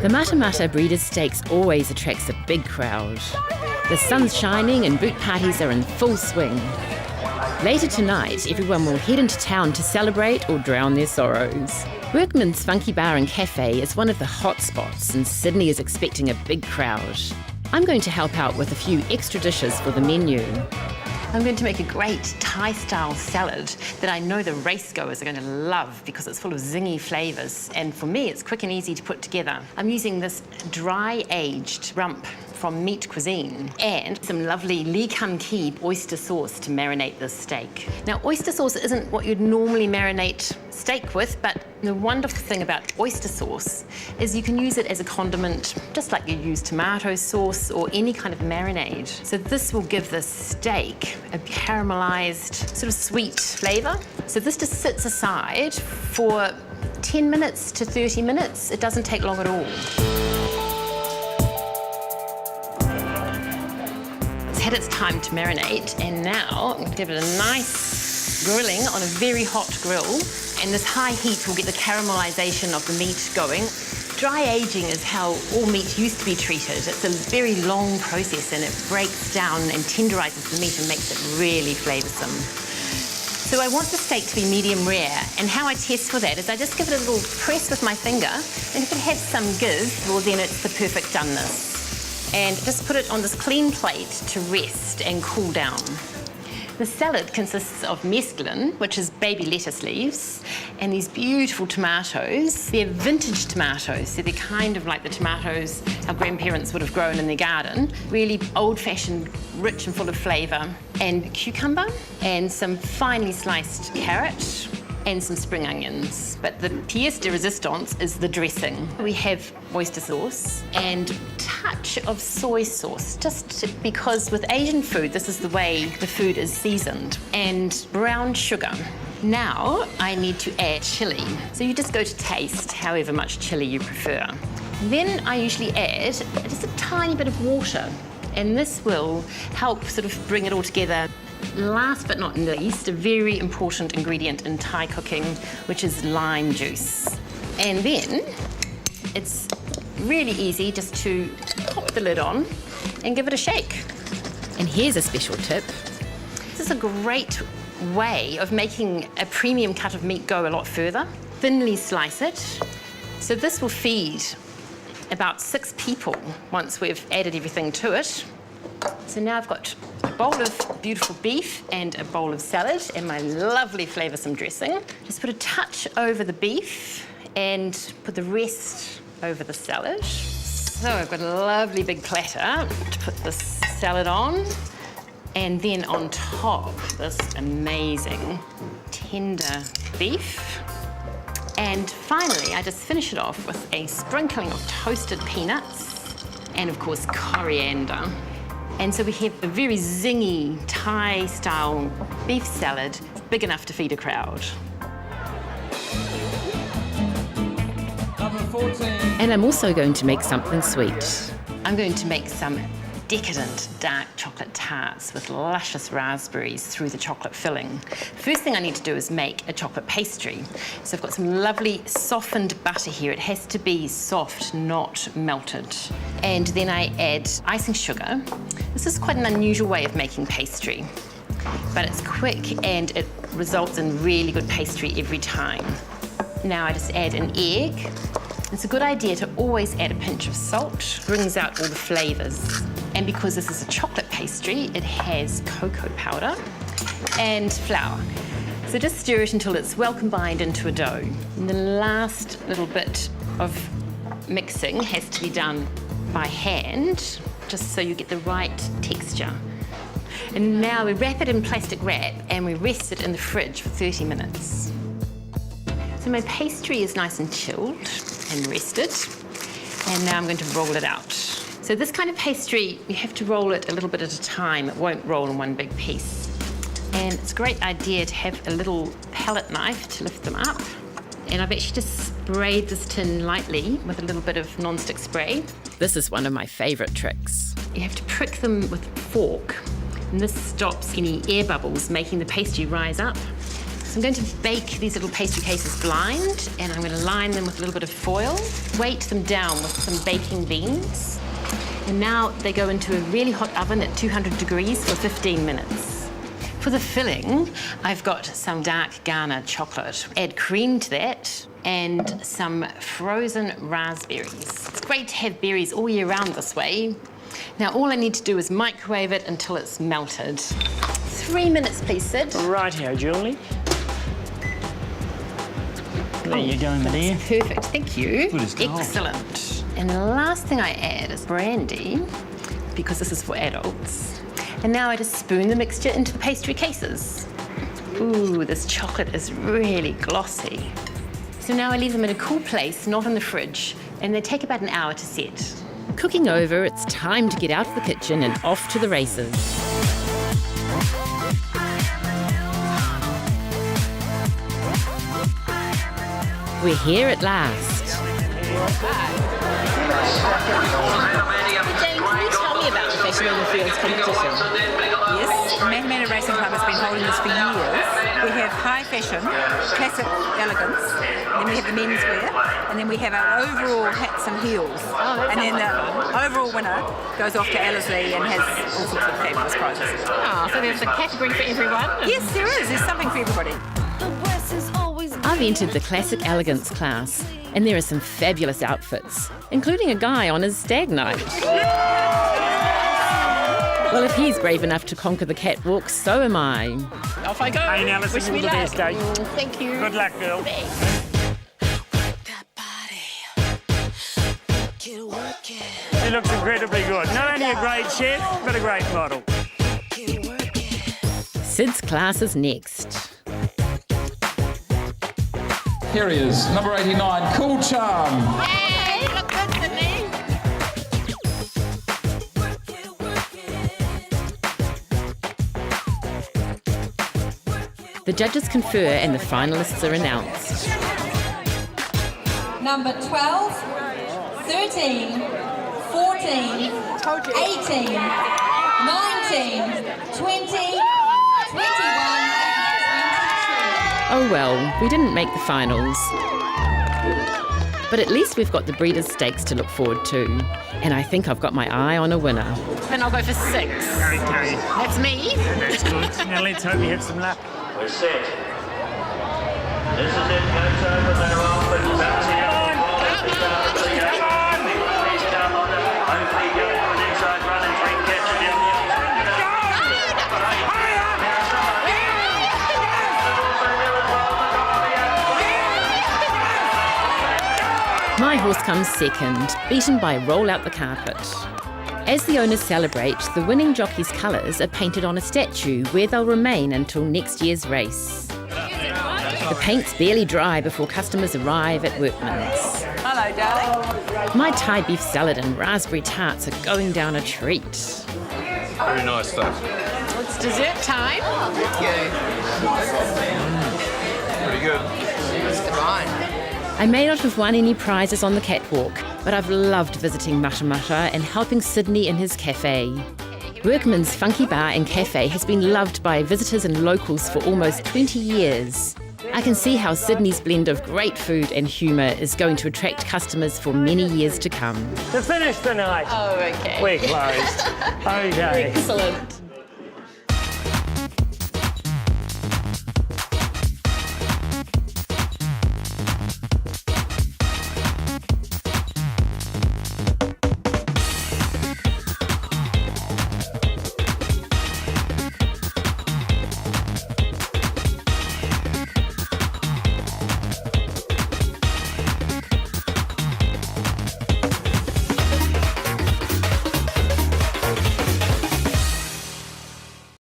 The Matamata Breeders' Stakes always attracts a big crowd. The sun's shining and boot parties are in full swing. Later tonight, everyone will head into town to celebrate or drown their sorrows. Workmans' Funky Bar and Cafe is one of the hot spots, and Sydney is expecting a big crowd. I'm going to help out with a few extra dishes for the menu. I'm going to make a great Thai-style salad that I know the racegoers are going to love because it's full of zingy flavours, and for me it's quick and easy to put together. I'm using this dry-aged rump from Meat Cuisine and some lovely Lee Kum Kee oyster sauce to marinate this steak. Now, oyster sauce isn't what you'd normally marinate steak with, but the wonderful thing about oyster sauce is you can use it as a condiment, just like you use tomato sauce or any kind of marinade. So this will give the steak a caramelized, sort of sweet flavour. So this just sits aside for 10 minutes to 30 minutes. It doesn't take long at all. It's had its time to marinate, and now I'm going to give it a nice grilling on a very hot grill. And this high heat will get the caramelization of the meat going. Dry aging is how all meat used to be treated. It's a very long process, and it breaks down and tenderizes the meat and makes it really flavoursome. So I want the steak to be medium rare, and how I test for that is I just give it a little press with my finger, and if it has some give, well then it's the perfect doneness. And just put it on this clean plate to rest and cool down. The salad consists of mesclun, which is baby lettuce leaves, and these beautiful tomatoes. They're vintage tomatoes, so they're kind of like the tomatoes our grandparents would have grown in their garden. Really old-fashioned, rich and full of flavour. And cucumber, and some finely sliced carrot, and some spring onions. But the pièce de résistance is the dressing. We have oyster sauce and a touch of soy sauce, just because with Asian food, this is the way the food is seasoned, and brown sugar. Now I need to add chilli. So you just go to taste however much chilli you prefer. Then I usually add just a tiny bit of water, and this will help sort of bring it all together. Last but not least, a very important ingredient in Thai cooking, which is lime juice. And then it's really easy just to pop the lid on and give it a shake. And here's a special tip. This is a great way of making a premium cut of meat go a lot further. Thinly slice it. So this will feed about 6 people once we've added everything to it. So now I've got a bowl of beautiful beef and a bowl of salad and my lovely flavoursome dressing. Just put a touch over the beef and put the rest over the salad. So I've got a lovely big platter to put this salad on, and then on top, this amazing tender beef. And finally, I just finish it off with a sprinkling of toasted peanuts and, of course, coriander. And so we have a very zingy Thai-style beef salad, big enough to feed a crowd. Number 14. And I'm also going to make something sweet. I'm going to make some decadent dark chocolate tarts with luscious raspberries through the chocolate filling. First thing I need to do is make a chocolate pastry. So I've got some lovely softened butter here. It has to be soft, not melted. And then I add icing sugar. This is quite an unusual way of making pastry, but it's quick and it results in really good pastry every time. Now I just add an egg. It's a good idea to always add a pinch of salt. Brings out all the flavours. And because this is a chocolate pastry, it has cocoa powder and flour. So just stir it until it's well combined into a dough. And the last little bit of mixing has to be done by hand, just so you get the right texture. And now we wrap it in plastic wrap and we rest it in the fridge for 30 minutes. So my pastry is nice and chilled and rested, and now I'm going to roll it out. So this kind of pastry, you have to roll it a little bit at a time. It won't roll in one big piece. And it's a great idea to have a little palette knife to lift them up. And I've actually just sprayed this tin lightly with a little bit of non-stick spray. This is one of my favourite tricks. You have to prick them with a fork, and this stops any air bubbles making the pastry rise up. So So I'm going to bake these little pastry cases blind, and I'm going to line them with a little bit of foil, weight them down with some baking beans. And now they go into a really hot oven at 200 degrees for 15 minutes. For the filling, I've got some dark Ghana chocolate. Add cream to that and some frozen raspberries. It's great to have berries all year round this way. Now, all I need to do is microwave it until it's melted. 3 minutes, please, Sid. Rightio, Julie. There you go, my dear. Perfect, thank you. Good as gold. Excellent. And the last thing I add is brandy, because this is for adults. And now I just spoon the mixture into the pastry cases. Ooh, this chocolate is really glossy. So now I leave them in a cool place, not in the fridge, and they take about an hour to set. Cooking over, it's time to get out of the kitchen and off to the races. We're here at last. Jane, can you tell me about the Fashion in the Fields competition? Yes, Matamata Racing Club has been holding this for years. We have high fashion, classic elegance, then we have the menswear, and then we have our overall hats and heels. And then the overall winner goes off to Ellerslie and has all sorts of fabulous prizes. Oh, so there's a category for everyone? Yes, there is. There's something for everybody. I've entered the classic elegance class, and there are some fabulous outfits, including a guy on his stag night. Well, if he's brave enough to conquer the catwalk, so am I. Off I go. Hey, Alison, Wish all me the luck. best, eh? Thank you. Good luck, girl. She looks incredibly good. Not only a great chef, but a great model. Sid's class is next. Here he is, number 89, Cool Charm. Hey, look good, Sydney. The judges confer and the finalists are announced. Number 12, 13, 14, 18, 19, 20, 21, Oh well, we didn't make the finals. But at least we've got the Breeders' Stakes to look forward to. And I think I've got my eye on a winner. Then I'll go for 6. Okay. That's me. That's good. Now let's hope we have some luck. We're set. This is it, goes over, they're off, and bouncing out. Hopefully go for an inside run and try and catch it in the My horse comes second, beaten by Roll Out the Carpet. As the owners celebrate, the winning jockey's colours are painted on a statue where they'll remain until next year's race. The paint's barely dry before customers arrive at Workmans. Hello, darling. My Thai beef salad and raspberry tarts are going down a treat. Very nice stuff. It's dessert time. Pretty good. I may not have won any prizes on the catwalk, but I've loved visiting Matamata and helping Sydney in his cafe. Workman's funky bar and cafe has been loved by visitors and locals for almost 20 years. I can see how Sydney's blend of great food and humour is going to attract customers for many years to come. To finish the night, Oh, okay. we're closed. Okay. Excellent.